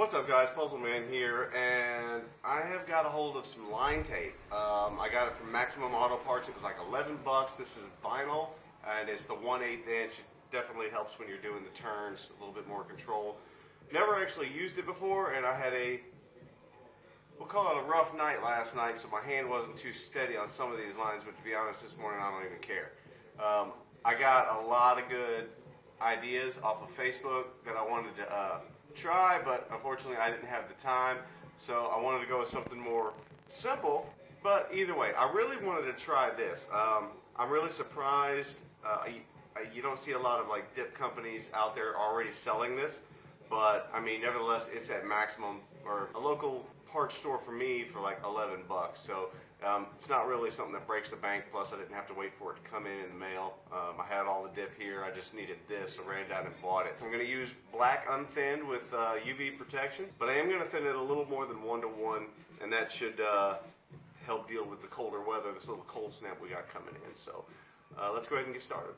What's up, guys? Puzzle Man here, and I have got a hold of some line tape. I got it from Maximum Auto Parts. It was like 11 bucks. This is vinyl, and it's the 1/8 inch. It definitely helps when you're doing the turns, a little bit more control. Never actually used it before, and I had we'll call it a rough night last night, so my hand wasn't too steady on some of these lines, but to be honest, this morning I don't even care. I got a lot of good ideas off of Facebook that I wanted to try, but unfortunately I didn't have the time, so I wanted to go with something more simple. But either way, I really wanted to try this. I'm really surprised you don't see a lot of like dip companies out there already selling this, but I mean, nevertheless, it's at Maximum or a local parts store for me for like 11 bucks. So it's not really something that breaks the bank. Plus, I didn't have to wait for it to come in the mail. I had all the dip here. I just needed this, so ran down and bought it. I'm going to use black unthinned with UV protection, but I am going to thin it a little more than 1:1, and that should help deal with the colder weather, this little cold snap we got coming in. So let's go ahead and get started.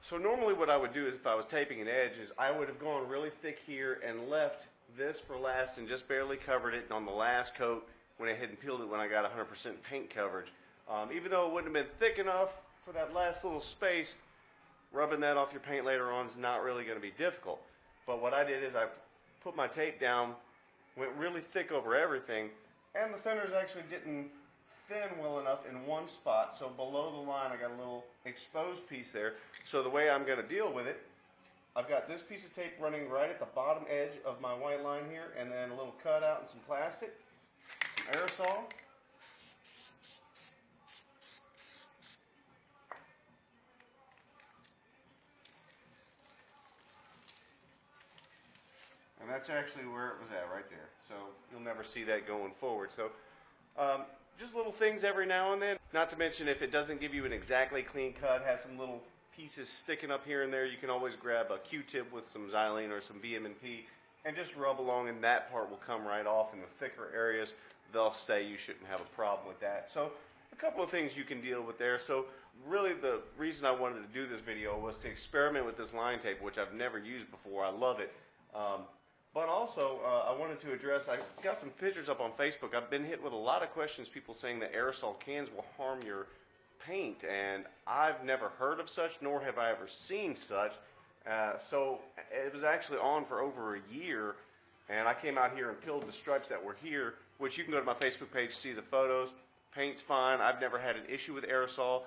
So normally what I would do is, if I was taping an edge, is I would have gone really thick here and left this for last and just barely covered it on the last coat when I hadn't peeled it when I got 100% paint coverage. Even though it wouldn't have been thick enough for that last little space, rubbing that off your paint later on is not really going to be difficult. But what I did is I put my tape down, went really thick over everything, and the thinners actually didn't thin well enough in one spot, so below the line I got a little exposed piece there. So the way I'm going to deal with it, I've got this piece of tape running right at the bottom edge of my white line here, and then a little cutout and some plastic, some aerosol, and that's actually where it was at right there. So you'll never see that going forward. So just little things every now and then. Not to mention, if it doesn't give you an exactly clean cut, has some little pieces sticking up here and there, you can always grab a Q-tip with some Xylene or some VM&P and just rub along, and that part will come right off. In the thicker areas, they'll stay. You shouldn't have a problem with that. So a couple of things you can deal with there. So really the reason I wanted to do this video was to experiment with this line tape, which I've never used before. I love it. But also, I wanted to address, I got some pictures up on Facebook. I've been hit with a lot of questions, people saying that aerosol cans will harm your paint, and I've never heard of such, nor have I ever seen such. So it was actually on for over a year, and I came out here and peeled the stripes that were here, which you can go to my Facebook page to see the photos. Paint's fine. I've never had an issue with aerosol.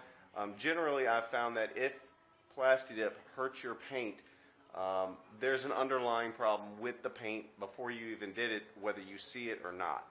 Generally, I've found that if Plasti Dip hurts your paint, there's an underlying problem with the paint before you even did it, whether you see it or not.